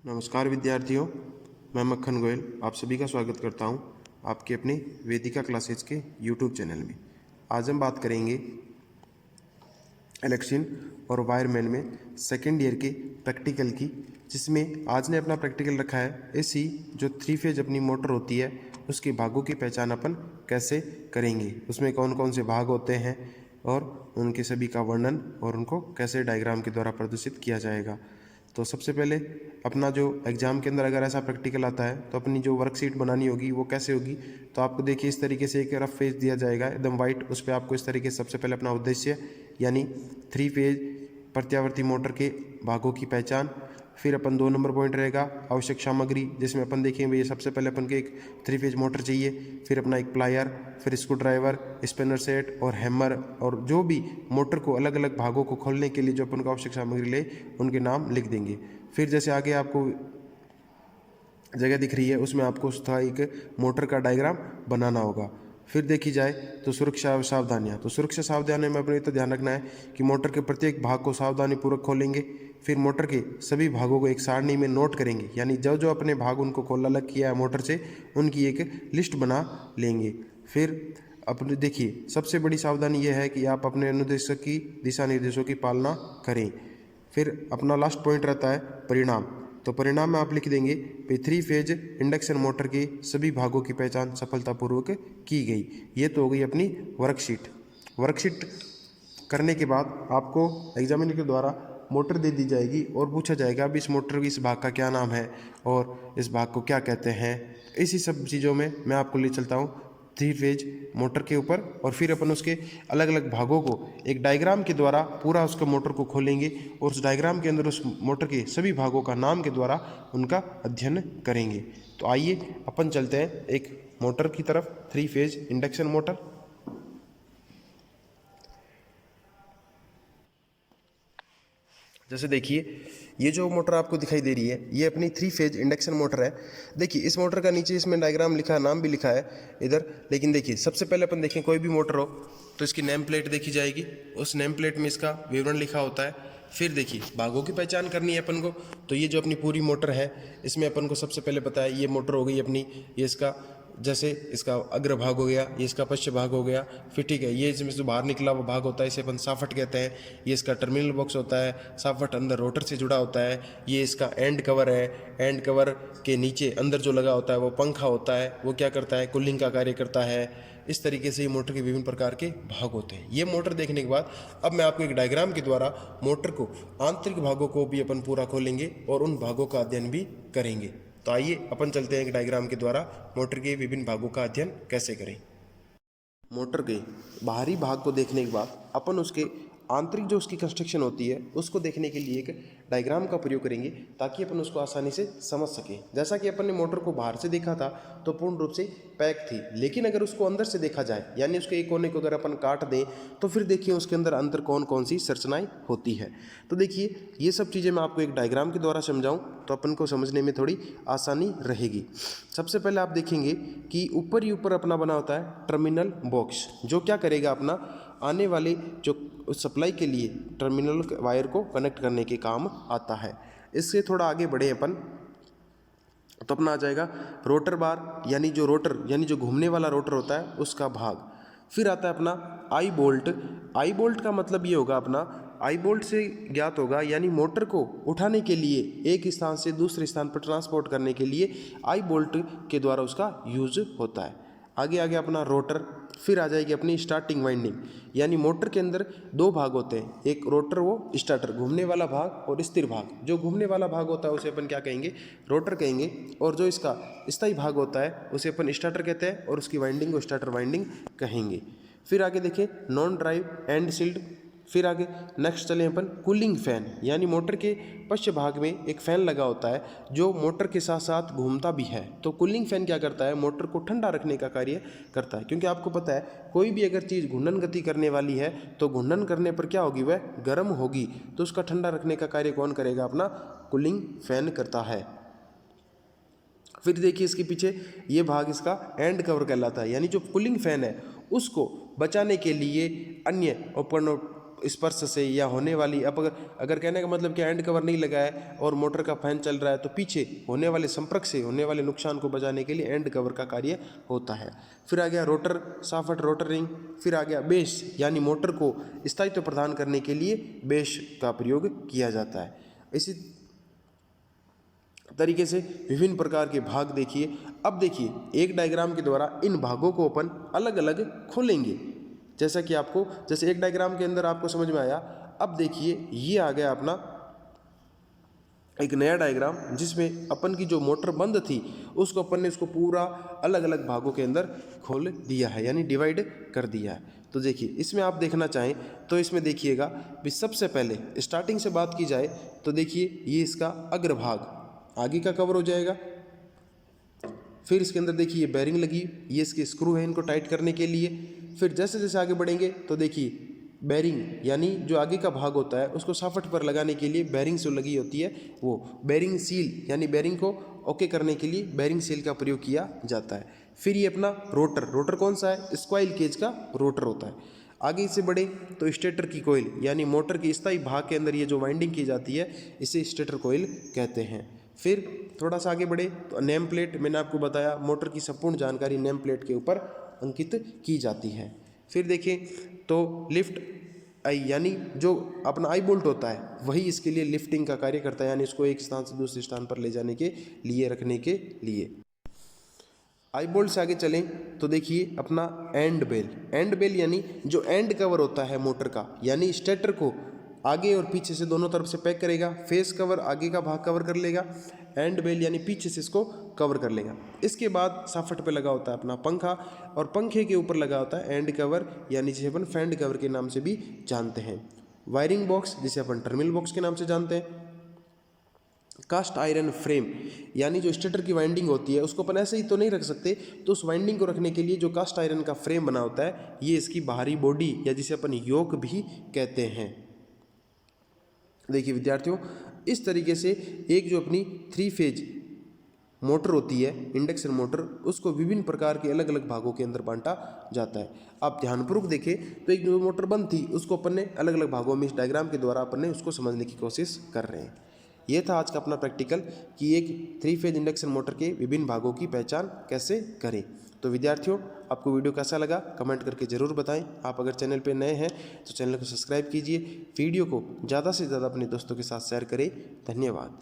नमस्कार विद्यार्थियों, मैं मक्खन गोयल आप सभी का स्वागत करता हूं आपके अपने वेदिका क्लासेज के यूट्यूब चैनल में। आज हम बात करेंगे इलेक्शन और वायरमैन में सेकेंड ईयर के प्रैक्टिकल की, जिसमें आज ने अपना प्रैक्टिकल रखा है एसी जो 3 फेज अपनी मोटर होती है उसके भागों की पहचान अपन कैसे करेंगे, उसमें कौन कौन से भाग होते हैं और उनके सभी का वर्णन और उनको कैसे डायग्राम के द्वारा प्रदर्शित किया जाएगा। तो सबसे पहले अपना जो एग्ज़ाम के अंदर अगर ऐसा प्रैक्टिकल आता है तो अपनी जो वर्कशीट बनानी होगी वो कैसे होगी, तो आपको देखिए इस तरीके से एक रफ पेज दिया जाएगा एकदम वाइट, उस पर आपको इस तरीके से सबसे पहले अपना उद्देश्य यानी 3 फेज प्रत्यावर्ती मोटर के भागों की पहचान, फिर अपन 2 नंबर पॉइंट रहेगा आवश्यक सामग्री, जिसमें अपन देखेंगे ये सबसे पहले अपन को एक 3 फेज मोटर चाहिए, फिर अपना एक प्लायर, फिर स्क्रू ड्राइवर, स्पिनर सेट और हैमर, और जो भी मोटर को अलग अलग भागों को खोलने के लिए जो अपन को आवश्यक सामग्री ले उनके नाम लिख देंगे। फिर जैसे आगे आपको जगह दिख रही है उसमें आपको उसका एक मोटर का डायग्राम बनाना होगा। फिर देखी जाए तो सुरक्षा सावधानियाँ, तो सुरक्षा सावधानियों में अपने तो ध्यान रखना है कि मोटर के प्रत्येक भाग को सावधानीपूर्वक खोलेंगे, फिर मोटर के सभी भागों को एक सारणी में नोट करेंगे, यानी जो जो अपने भाग उनको खोल अलग किया है मोटर से उनकी एक लिस्ट बना लेंगे। फिर अपने देखिए सबसे बड़ी सावधानी यह है कि आप अपने अनुदेशक की दिशा निर्देशों की पालना करें। फिर अपना लास्ट पॉइंट रहता है परिणाम, तो परिणाम में आप लिख देंगे 3 फेज इंडक्शन मोटर के सभी भागों की पहचान सफलतापूर्वक की गई। ये तो हो गई अपनी वर्कशीट करने के बाद आपको एग्जामिनर के द्वारा मोटर दे दी जाएगी और पूछा जाएगा अब इस मोटर की इस भाग का क्या नाम है और इस भाग को क्या कहते हैं। इसी सब चीज़ों में मैं आपको ले चलता हूँ 3 फेज मोटर के ऊपर, और फिर अपन उसके अलग अलग भागों को एक डायग्राम के द्वारा पूरा उसका मोटर को खोलेंगे और उस डायग्राम के अंदर उस मोटर के सभी भागों का नाम के द्वारा उनका अध्ययन करेंगे। तो आइए अपन चलते हैं एक मोटर की तरफ, 3 फेज इंडक्शन मोटर। जैसे देखिए ये जो मोटर आपको दिखाई दे रही है ये अपनी 3 फेज इंडक्शन मोटर है। देखिए इस मोटर का नीचे इसमें डायग्राम लिखा है, नाम भी लिखा है इधर, लेकिन देखिए सबसे पहले अपन देखें कोई भी मोटर हो तो इसकी नेम प्लेट देखी जाएगी, उस नेम प्लेट में इसका विवरण लिखा होता है। फिर देखिए भागों की पहचान करनी है अपन को, तो ये जो अपनी पूरी मोटर है इसमें अपन को सबसे पहले पता है ये मोटर हो गई अपनी, ये इसका जैसे इसका अग्र भाग हो गया, ये इसका पश्च भाग हो गया, फिर ठीक है ये इसमें से बाहर निकला वो भाग होता है इसे अपन साफट कहते हैं, ये इसका टर्मिनल बॉक्स होता है, साफट अंदर रोटर से जुड़ा होता है, ये इसका एंड कवर है, एंड कवर के नीचे अंदर जो लगा होता है वो पंखा होता है, वो क्या करता है कूलिंग का कार्य करता है। इस तरीके से ये मोटर के विभिन्न प्रकार के भाग होते हैं। ये मोटर देखने के बाद अब मैं आपको एक डायग्राम के द्वारा मोटर को आंतरिक भागों को भी अपन पूरा खोलेंगे और उन भागों का अध्ययन भी करेंगे। तो आइए अपन चलते हैं एक डायग्राम के द्वारा मोटर के विभिन्न भागों का अध्ययन कैसे करें। मोटर के बाहरी भाग को देखने के बाद अपन उसके आंतरिक जो उसकी कंस्ट्रक्शन होती है उसको देखने के लिए एक डायग्राम का प्रयोग करेंगे ताकि अपन उसको आसानी से समझ सकें। जैसा कि अपन ने मोटर को बाहर से देखा था तो पूर्ण रूप से पैक थी, लेकिन अगर उसको अंदर से देखा जाए यानी उसके एक कोने को अगर अपन काट दें तो फिर देखिए उसके अंदर अंदर कौन कौन सी संरचनाएं होती है। तो देखिए ये सब चीज़ें मैं आपको एक डायग्राम के द्वारा समझाऊं तो अपन को समझने में थोड़ी आसानी रहेगी। सबसे पहले आप देखेंगे कि ऊपर ही ऊपर अपना बना होता है टर्मिनल बॉक्स, जो क्या करेगा अपना आने वाले जो सप्लाई के लिए टर्मिनल वायर को कनेक्ट करने के काम आता है। इससे थोड़ा आगे बढ़े अपन तो अपना आ जाएगा रोटर बार, यानी जो घूमने वाला रोटर होता है उसका भाग। फिर आता है अपना आई बोल्ट। आई बोल्ट का मतलब ये होगा अपना आई बोल्ट से ज्ञात होगा, यानी मोटर को उठाने के लिए एक स्थान से दूसरे स्थान पर ट्रांसपोर्ट करने के लिए आई बोल्ट के द्वारा उसका यूज होता है। आगे आगे अपना रोटर, फिर आ जाएगी अपनी स्टार्टिंग वाइंडिंग, यानी मोटर के अंदर 2 भाग होते हैं, एक रोटर वो स्टार्टर घूमने वाला भाग और स्थिर भाग। जो घूमने वाला भाग होता है उसे अपन क्या कहेंगे रोटर कहेंगे, और जो इसका स्थायी भाग होता है उसे अपन स्टार्टर कहते हैं और उसकी वाइंडिंग को स्टार्टर वाइंडिंग कहेंगे। फिर आगे देखें नॉन ड्राइव एंड सील्ड। फिर आगे नेक्स्ट चले अपन कूलिंग फैन, यानी मोटर के पश्च भाग में एक फ़ैन लगा होता है जो मोटर के साथ साथ घूमता भी है। तो कूलिंग फैन क्या करता है मोटर को ठंडा रखने का कार्य करता है, क्योंकि आपको पता है कोई भी अगर चीज़ घूर्णन गति करने वाली है तो घूर्णन करने पर क्या होगी वह गर्म होगी, तो उसका ठंडा रखने का कार्य कौन करेगा अपना कूलिंग फैन करता है। फिर देखिए इसके पीछे ये भाग इसका एंड कवर कहलाता है, यानी जो कूलिंग फैन है उसको बचाने के लिए अन्य उपकरणों स्पर्श से या होने वाली, अब अगर कहने का मतलब कि एंड कवर नहीं लगा है और मोटर का फैन चल रहा है तो पीछे होने वाले संपर्क से होने वाले नुकसान को बचाने के लिए एंड कवर का कार्य होता है। फिर आ गया रोटर शाफ्ट, रोटर रिंग। फिर आ गया बेस, यानी मोटर को स्थायित्व प्रदान करने के लिए बेस का प्रयोग किया जाता है। इसी तरीके से विभिन्न प्रकार के भाग देखिए। अब देखिए एक डायग्राम के द्वारा इन भागों को अपन अलग अलग खोलेंगे, जैसा कि आपको, जैसे एक डायग्राम के अंदर आपको समझ में आया। अब देखिए ये आ गया अपना एक नया डायग्राम, जिसमें अपन की जो मोटर बंद थी उसको अपन ने उसको पूरा अलग अलग भागों के अंदर खोल दिया है, यानी डिवाइड कर दिया है। तो देखिए इसमें आप देखना चाहें तो इसमें देखिएगा भी सबसे पहले स्टार्टिंग से बात की जाए तो देखिए ये इसका अग्रभाग आगे का कवर हो जाएगा। फिर इसके अंदर देखिए ये बेरिंग लगी, ये इसके स्क्रू है इनको टाइट करने के लिए। फिर जैसे जैसे आगे बढ़ेंगे तो देखिए बेरिंग यानी जो आगे का भाग होता है उसको शाफ्ट पर लगाने के लिए बेरिंग जो लगी होती है वो बेरिंग सील, यानी बेरिंग को ओके करने के लिए बेरिंग सील का प्रयोग किया जाता है। फिर ये अपना रोटर, रोटर कौन सा है, स्क्वाइल केज का रोटर होता है। आगे से बढ़े तो स्टेटर की कोयल, यानी मोटर के स्थायी भाग के अंदर ये जो वाइंडिंग की जाती है इसे स्टेटर कोयल कहते हैं। फिर थोड़ा सा आगे बढ़े तो नेम प्लेट, मैंने आपको बताया मोटर की संपूर्ण जानकारी नेम प्लेट के ऊपर अंकित की जाती है। फिर देखें तो लिफ्ट आई, यानी जो अपना आई बोल्ट होता है वही इसके लिए लिफ्टिंग का कार्य करता है, यानी इसको एक स्थान से दूसरे स्थान पर ले जाने के लिए, रखने के लिए। आई बोल्ट से आगे चलें तो देखिए अपना एंड बेल, एंड बेल यानी जो एंड कवर होता है मोटर का, यानी स्टेटर को आगे और पीछे से दोनों तरफ से पैक करेगा। फेस कवर आगे का भाग कवर कर लेगा, एंड बेल यानी पीछे से इसको कवर कर लेगा। इसके बाद शाफ्ट पे लगा होता है अपना पंखा, और पंखे के ऊपर लगा होता है एंड कवर, यानी जिसे अपन फैंड कवर के नाम से भी जानते हैं। वायरिंग बॉक्स जिसे अपन टर्मिनल बॉक्स के नाम से जानते हैं। कास्ट आयरन फ्रेम, यानी जो स्टेटर की वाइंडिंग होती है उसको अपन ऐसे ही तो नहीं रख सकते, तो उस वाइंडिंग को रखने के लिए जो कास्ट आयरन का फ्रेम बना होता है ये इसकी बाहरी बॉडी या जिसे अपन योक भी कहते हैं। देखिए विद्यार्थियों, इस तरीके से एक जो अपनी 3 फेज मोटर होती है इंडक्शन मोटर, उसको विभिन्न प्रकार के अलग अलग भागों के अंदर बांटा जाता है। आप ध्यानपूर्वक देखें तो एक जो मोटर बंद थी उसको अपन ने अलग अलग भागों में इस डायग्राम के द्वारा अपन ने उसको समझने की कोशिश कर रहे हैं। ये था आज का अपना प्रैक्टिकल कि एक 3 फेज इंडक्शन मोटर के विभिन्न भागों की पहचान कैसे करें। तो विद्यार्थियों, आपको वीडियो कैसा लगा कमेंट करके ज़रूर बताएं। आप अगर चैनल पर नए हैं तो चैनल को सब्सक्राइब कीजिए, वीडियो को ज़्यादा से ज़्यादा अपने दोस्तों के साथ शेयर करें। धन्यवाद।